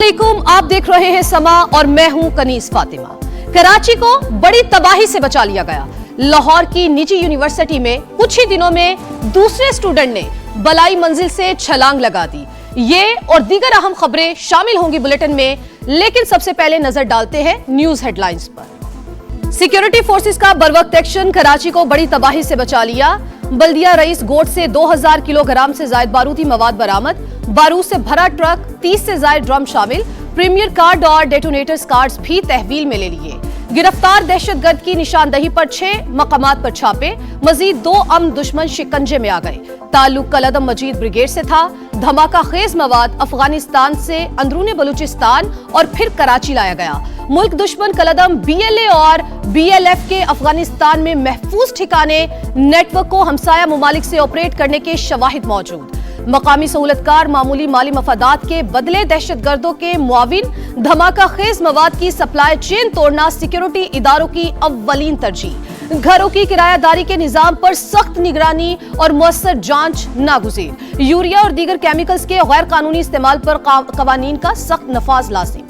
वालेकुम, आप देख रहे हैं समा और मैं हूं कनीस फातिमा। कराची को बड़ी तबाही से बचा लिया गया। लाहौर की निजी यूनिवर्सिटी में कुछ ही दिनों में दूसरे स्टूडेंट ने बलाई मंजिल से छलांग लगा दी। ये और दीगर अहम खबरें शामिल होंगी बुलेटिन में, लेकिन सबसे पहले नजर डालते हैं न्यूज हेडलाइंस पर। सिक्योरिटी फोर्सेस का बरवक्त एक्शन कराची को बड़ी तबाही से बचा लिया। बल्दिया रईस गोट से 2000 किलोग्राम से जायद बारूदी मवाद बरामद। बारूद से भरा ट्रक, 30 से जायद ड्रम शामिल। प्रीमियर कार्ड और डेटोनेटर्स कार्ड्स भी तहवील में ले लिए। गिरफ्तार दहशतगर्द की निशानदही पर 6 मकामात पर छापे। मजीद 2 अमन दुश्मन शिकंजे में आ गए। ताल्लुक कलदम मजीद ब्रिगेड से था। धमाका खेज मवाद अफगानिस्तान से अंदरूनी बलूचिस्तान और फिर कराची लाया गया। मुल्क दुश्मन कलदम बीएलए और बीएलएफ के अफगानिस्तान में महफूज ठिकाने नेटवर्क को हमसाया मुमालिक से ऑपरेट करने के शवाहिद मौजूद। मकामी सहूलतकार मामूली माली मफादात के बदले दहशतगर्दों के मुआविन। धमाका खेज मवाद की सप्लाई चेन तोड़ना सिक्योरिटी इदारों की अव्वलीन तरजीह। घरों की किरायादारी के निजाम पर सख्त निगरानी और मुअस्सर जांच नागुज़ीर। यूरिया और दीगर केमिकल्स के गैर कानूनी इस्तेमाल पर कवानीन का सख्त नफाज लाजिम।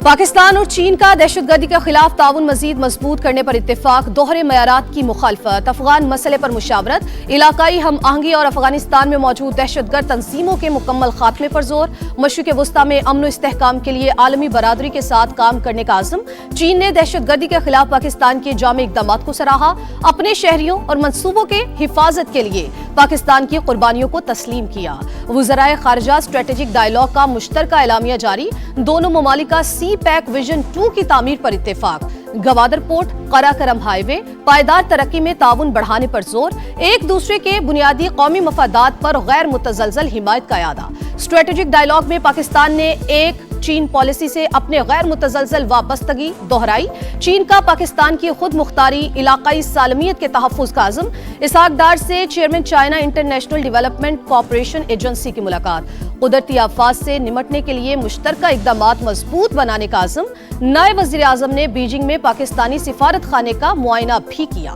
पाकिस्तान और चीन का दहशतगर्दी के खिलाफ ताउन मजीद मजबूत करने पर इत्तेफाक। दोहरे मयारात की मुखालफत। अफगान मसले पर मुशावरत। इलाकाई हम आहंगी और अफगानिस्तान में मौजूद दहशतगर्द तंजीमों के मुकम्मल खात्मे पर जोर। मशरिक वस्ता में अमन इस्तेहकाम के लिए आलमी बरादरी के साथ काम करने का आज़म। चीन ने दहशतगर्दी के खिलाफ पाकिस्तान के जामे इक़दाम को सराहा। अपने शहरियों और मनसूबों के हिफाजत के लिए पाकिस्तान की कुर्बानियों को तस्लीम किया। वज़राए खारजा स्ट्रेटेजिक डायलॉग का मुश्तरका एलामिया जारी। दोनों ममालिक का सी पैक विजन 2 की तामीर पर इत्तेफाक। गवादर पोर्ट, कराकरम हाईवे, पायदार तरक्की में ताउन बढ़ाने पर जोर। एक दूसरे के बुनियादी कौमी मफादात पर गैर मुतजलजल हिमायत का यादा। स्ट्रेटेजिक डायलॉग में पाकिस्तान ने एक चीन पॉलिसी से अपने गैर मुतजलजल वाबस्तगी दोहराई। चीन का पाकिस्तान की खुद मुख्तारी, इलाकाई सालमियत के तहफ़्फ़ुज़ का आज़म। इसहाक डार से chairman China international development corporation agency की मुलाकात। कुदरती आफात से निमटने के लिए मुश्तरका इक़दामात मजबूत बनाने का आज़म। नए वज़ीर आज़म ने बीजिंग में पाकिस्तानी सिफारत खाने का मुआयना भी किया।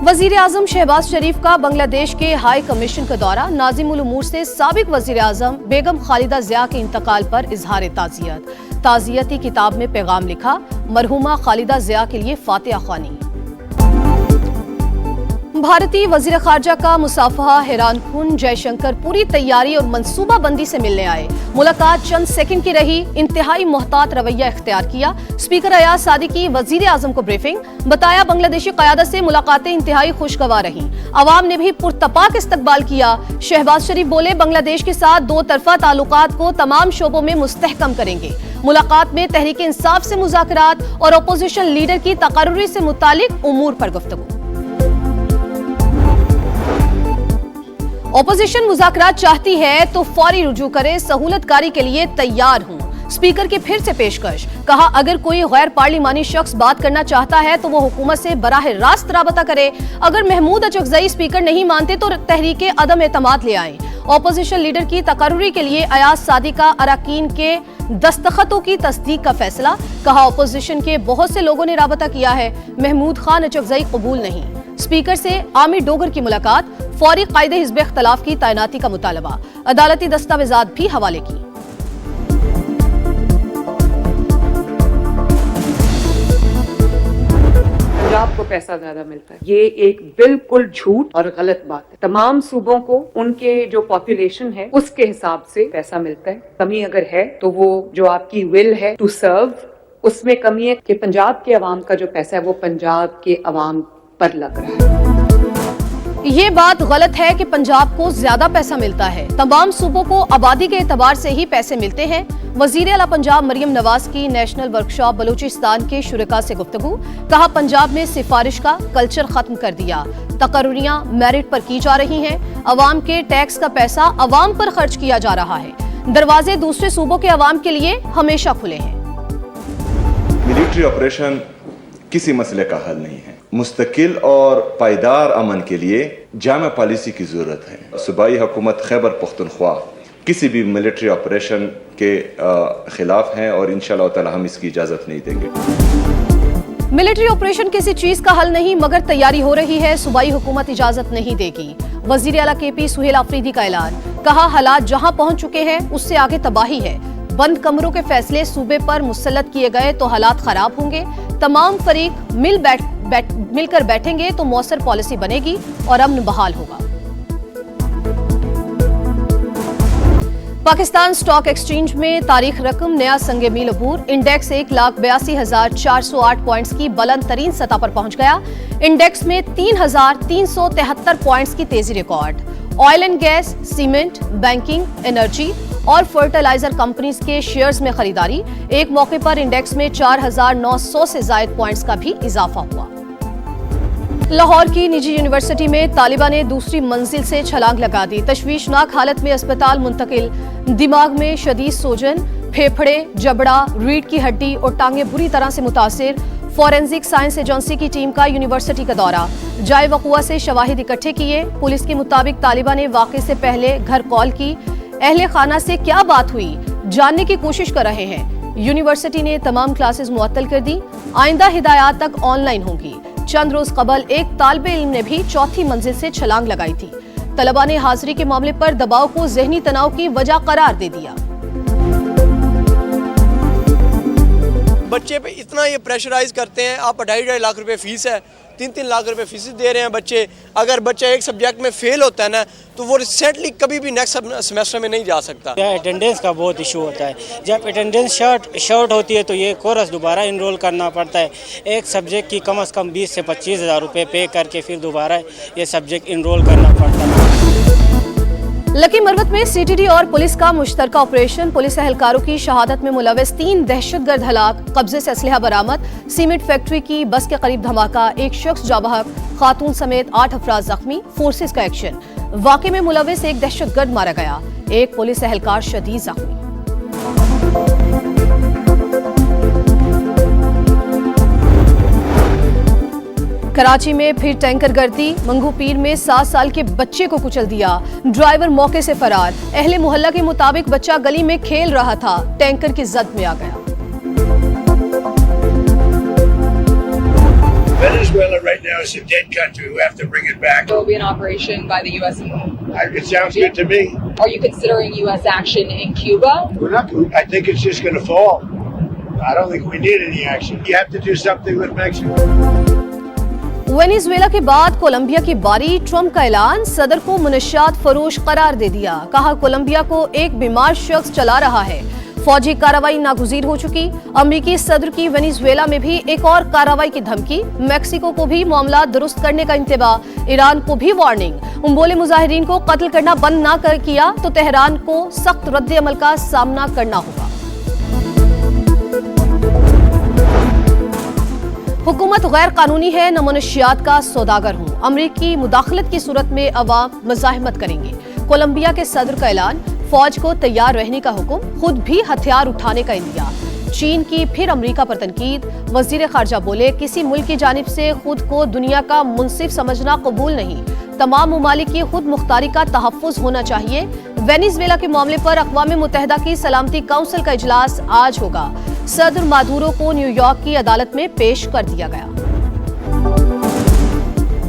वज़ीर आज़म शहबाज शरीफ का बांग्लादेश के हाई कमीशन का दौरा। नाज़िमुल उमूर से साबिक वज़ीर आज़म बेगम खालिदा ज़िया के इंतकाल पर इजहार ताज़ियत। ताज़ियती किताब में पैगाम लिखा। मरहूमा खालिदा ज़िया के लिए फातिहा ख्वानी। भारतीय वज़ीर ख़ारजा का मुसाफहा हैरानकुन। जयशंकर पूरी तैयारी और मनसूबा बंदी से मिलने आए। मुलाकात चंद सेकंड की रही। इंतहाई मोहतात रवैया इख्तियार किया। स्पीकर अयाज सादी की वज़ीर आज़म को ब्रीफिंग। बताया बांग्लादेशी क़यादत से मुलाकातें इंतहाई खुशगवार रहीं। अवाम ने भी पुरतपाक इस्तकबाल किया। शहबाज शरीफ बोले बांग्लादेश के साथ 2 तरफ़ा ताल्लुकात को तमाम शोबों में मुस्तहकम करेंगे। मुलाकात में तहरीक इंसाफ से मुज़ाकरात और अपोजिशन लीडर की तकर्रुरी से मुतालिक उमूर पर गुफ्तगू। ऑपोजिशन मुज़ाकरात चाहती है तो फौरी रुजू करे। सहूलतकारी के लिए तैयार हूं। स्पीकर की फिर से पेशकश। कहा अगर कोई गैर पार्लिमानी शख्स बात करना चाहता है तो वो हुकूमत से बराह रास्त राबता करे। अगर महमूद अचकज़ई स्पीकर नहीं मानते तो तहरीक अदम एतमाद ले आए। ऑपोजिशन लीडर की तकर्रुरी के लिए अयाज सादी का अरकान के दस्तखतों की तस्दीक का फैसला। कहा ऑपोजिशन के बहुत से लोगों ने राबता किया है। महमूद खान अचकज़ई कबूल नहीं। स्पीकर से आमिर डोगर की मुलाकात। फौरी कायदे हिज़्ब इख्तिलाफ की तैनाती का मुतालबा। अदालती दस्तावेजात भी हवाले की। पंजाब को पैसा ज्यादा मिलता है, ये एक बिल्कुल झूठ और गलत बात है। तमाम सूबों को उनके जो पॉपुलेशन है उसके हिसाब से पैसा मिलता है। कमी अगर है तो वो जो आपकी विल है टू सर्व, उसमें कमी है कि पंजाब के अवाम का जो पैसा है वो पंजाब के अवाम पर लग रहा है। ये बात गलत है कि पंजाब को ज्यादा पैसा मिलता है। तमाम सूबों को आबादी के एतबार से ही पैसे मिलते हैं। वजीर आला पंजाब मरियम नवाज की नेशनल वर्कशॉप बलूचिस्तान के शुरका से गुफ्तगू। कहा पंजाब में सिफारिश का कल्चर खत्म कर दिया। तकर्रुरियां मेरिट पर की जा रही हैं। अवाम के टैक्स का पैसा अवाम पर खर्च किया जा रहा है। दरवाजे दूसरे सूबों के अवाम के लिए हमेशा खुले हैं। मिलिट्री ऑपरेशन किसी मसले का हल नहीं है। मुस्तकिल और पायदार अमन के लिए जामा पॉलिसी की जरूरत है। सूबाई हुकूमत खैबर पख्तूनख्वा किसी भी मिलिट्री ऑपरेशन के खिलाफ हैं और इंशाअल्लाह ताला हम इसकी इजाजत नहीं देंगे। मिलिट्री ऑपरेशन किसी चीज का हल नहीं, मगर तैयारी हो रही है। सूबाई हुकूमत इजाजत नहीं देगी। वजीर आला केपी सुहेल आफरीदी का ऐलान। कहा, हालात जहां पहुंच चुके हैं उससे आगे तबाही है। बंद कमरों के फैसले सूबे पर मुसल्लत किए गए तो हालात खराब होंगे। तमाम फरीक मिलकर बैठेंगे तो मौसर पॉलिसी बनेगी और अमन बहाल होगा। पाकिस्तान स्टॉक एक्सचेंज में तारीख रकम नया संगे मील अबूर। इंडेक्स 1,82,408 पॉइंट्स की बुलंद तरीन सतह पर पहुंच गया। इंडेक्स में 3,373 पॉइंट्स की तेजी record. Oil and gas, cement, banking, energy और फर्टिलाइजर कंपनीज के शेयर्स में खरीदारी। एक मौके पर इंडेक्स में 4,900 से जायद पॉइंट्स का भी इजाफा हुआ। लाहौर की निजी यूनिवर्सिटी में तालिबा ने दूसरी मंजिल से छलांग लगा दी। तशवीशनाक हालत में अस्पताल मुंतकिल। दिमाग में शदीद सोजन, फेफड़े, जबड़ा, रीढ़ की हड्डी और टांगे बुरी तरह से मुतासिर। फॉरेंसिक साइंस एजेंसी की टीम का यूनिवर्सिटी का दौरा। जाए वक़ुआ से शवाहिद इकट्ठे किए। पुलिस के मुताबिक तालिबा ने वाक़े से पहले घर कॉल की। अहले खाना से क्या बात हुई जानने की कोशिश कर रहे हैं। यूनिवर्सिटी ने तमाम क्लासेस मुअत्तल कर दी। आइंदा हिदायत तक ऑनलाइन होंगी। चंद रोज कबल एक तालिबे इल्म ने भी चौथी मंजिल से छलांग लगाई थी। तलबा ने हाजिरी के मामले पर दबाव को ज़हनी तनाव की वजह करार दे दिया। बच्चे पे इतना ये प्रेशराइज करते हैं। आप 2.5 लाख रुपए फीस है, 3 लाख रुपए फीस दे रहे हैं बच्चे। अगर बच्चा एक सब्जेक्ट में फेल होता है ना तो वो रिसेंटली कभी भी नेक्स्ट सेमेस्टर में नहीं जा सकता। अटेंडेंस का बहुत इशू होता है। जब अटेंडेंस शॉर्ट होती है तो ये कोर्स दोबारा इनरोल करना पड़ता है। एक सब्जेक्ट की कम से कम 20 से 25 हज़ार रुपये पे करके फिर दोबारा ये सब्जेक्ट इनरोल करना पड़ता है। लकी मरवत में सीटीडी और पुलिस का मुश्तरका ऑपरेशन। पुलिस एहलकारों की शहादत में मुलविस 3 दहशतगर्द हलाक। कब्जे से असलहा बरामद। सीमेंट फैक्ट्री की बस के करीब धमाका। एक शख्स जाबहक, खातून समेत 8 अफराद जख्मी। फोर्सेस का एक्शन। वाक़े में मुलविस एक दहशतगर्द मारा गया। एक पुलिस एहलकार शदीद जख्मी। कराची में फिर टैंकर गर्दी। मंगू पीर में 7 साल के बच्चे को कुचल दिया। ड्राइवर मौके से फरार। अहले मोहल्ला के मुताबिक बच्चा गली में खेल रहा था, टैंकर की जद में आ गया। Venezuela right now is a dead country. We have to bring it back. There will be an operation by the U.S. It sounds good to me. Are you considering U.S. action in Cuba? We're not. I think it's just going to fall. I don't think we need any action. You have to do something with Mexico. Venezuela के बाद Colombia की बारी। Trump का ऐलान। सदर को मुनशियात फरोश करार दे दिया। कहा, कोलंबिया को एक बीमार शख्स चला रहा है। फौजी कार्रवाई नागुजीर हो चुकी। अमरीकी सदर की वेनेजुएला में भी एक और कार्रवाई की धमकी। मैक्सिको को भी मामला दुरुस्त करने का इंतबाह। ईरान को भी वार्निंग। बोले, मुजाहिरीन को कत्ल करना बंद ना किया तो तेहरान को सख्त रद्द अमल का सामना करना होगा। हुकूमत गैर कानूनी है, न मुनशियात का सौदागर हूँ। अमरीकी मुदाखलत की सूरत में अवाम मज़ाहमत करेंगे। कोलंबिया के सदर का ऐलान। फौज को तैयार रहने का हुक्म। खुद भी हथियार उठाने का इंदिया। चीन की फिर अमरीका पर तनकीद। वजीर खारजा बोले, किसी मुल्क की जानिब से खुद को दुनिया का मुंसिफ समझना कबूल नहीं। तमाम मुमालिक की खुद मुख्तारी का तहफ़्फ़ुज़ होना चाहिए। वेनेजुएला के मामले पर अक़वाम मुत्तहिदा की सलामती काउंसिल का इजलास आज होगा। सदर मादुरो को न्यूयॉर्क की अदालत में पेश कर दिया गया।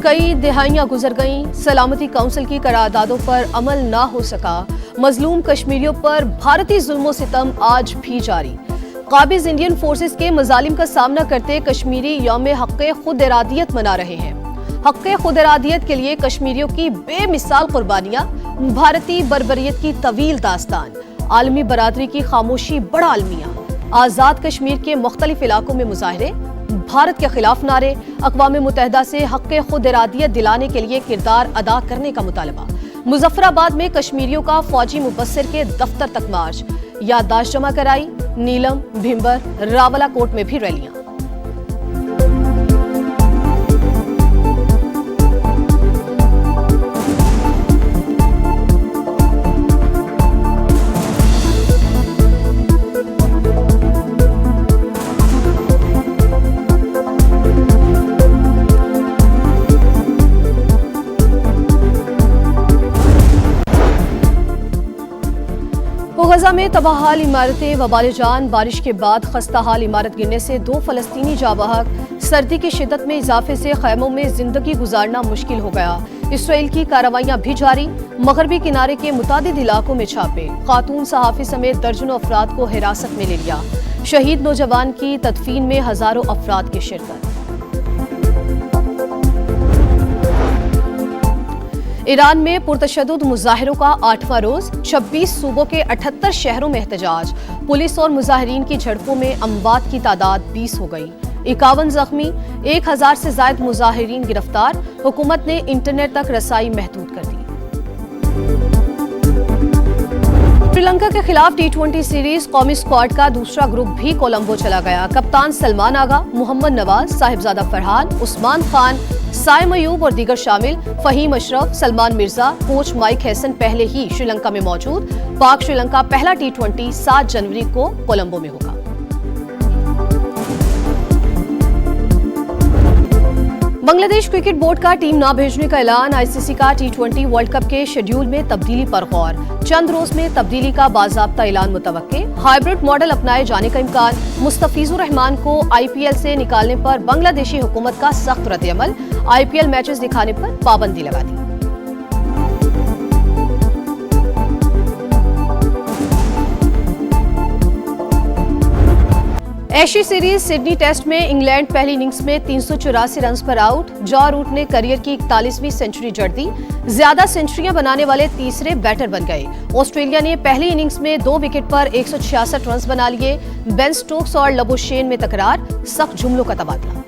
कई दिहाइयां गुजर गईं, सलामती काउंसिल की करारदादों पर अमल ना हो सका। मजलूम कश्मीरियों पर भारतीय जुल्मो सितम आज भी जारी। काबिज इंडियन फोर्सेस के मजालिम का सामना करते कश्मीरी यौम हक़ खुद इरादियत मना रहे हैं। हक़ खुद इरादियत के लिए कश्मीरियों की बेमिसाल कुर्बानियां। भारतीय बर्बरियत की तवील दास्तान। आलमी बरादरी की खामोशी बड़ा अलमिया। आज़ाद कश्मीर के मुख्तलिफ इलाकों में मुजाहरे। भारत के खिलाफ नारे। अक़वाम मुत्तहिदा से हक़ खुद इरादियत दिलाने के लिए किरदार अदा करने का मुतालबा। मुजफ्फराबाद में कश्मीरियों का फौजी मुबस्सिर के दफ्तर तक मार्च। याददाश्त जमा कराई। नीलम, भिंबर, रावलाकोट में भी रैलियां। गजा में तबाहाल इमारतें वबाल जान। बारिश के बाद खस्ता हाल इमारत गिरने से 2 फलस्तीनी जाबहक। सर्दी की शिद्दत में इजाफे से खैमों में जिंदगी गुजारना मुश्किल हो गया। इसराइल की कार्रवाइयां भी जारी। मगरबी किनारे के मुतादिद इलाकों में छापे। खातून सहाफी समेत दर्जनों अफराद को हिरासत में ले लिया। शहीद नौजवान की तदफीन में हजारों अफराद की शिरकत। ईरान में पुरतशद्दुद मुजाहिरों का 8वां रोज। 26 सूबों के 78 शहरों में एहतजाज। पुलिस और मुजाहिरीन की झड़पों में अमवात की तादाद 20 हो गई। 51 जख्मी। 1000 से ज्यादा मुजाहिरीन गिरफ्तार। हुकूमत ने इंटरनेट तक रसाई महदूद कर दी। श्रीलंका के खिलाफ T20 सीरीज कौमी स्क्वाड का दूसरा ग्रुप भी कोलंबो चला गया। कप्तान सलमान आगा, मोहम्मद नवाज, साहिबजादा फरहान, उस्मान खान, साइम अयूब और दीगर शामिल। Faheem Ashraf, Salman Mirza, coach Mike Hesson पहले ही श्रीलंका में मौजूद। पाक श्रीलंका पहला T20 7 जनवरी को कोलंबो में होगा। बांग्लादेश क्रिकेट बोर्ड का टीम ना भेजने का ऐलान। आईसीसी का T20 वर्ल्ड कप के शेड्यूल में तब्दीली पर गौर। चंद रोज में तब्दीली का बाज़ाब्ता ऐलान मुतवक्के। हाइब्रिड मॉडल अपनाए जाने का इम्कान। मुस्तफिजुर रहमान को IPL से निकालने पर बांग्लादेशी हुकूमत का सख्त रद्द-ए-अमल। IPL मैचेस दिखाने पर पाबंदी लगा दी। एशिया सीरीज सिडनी टेस्ट में इंग्लैंड पहली इनिंग्स में 384 रन पर आउट। जॉ रूट ने करियर की 41वीं सेंचुरी जड़ दी। ज्यादा सेंचुरियां बनाने वाले तीसरे बैटर बन गए। ऑस्ट्रेलिया ने पहली इनिंग्स में 2 विकेट पर 166 रन बना लिए। बेन स्टोक्स और लबुशेन में तकरार। सख्त जुमलों का तबादला।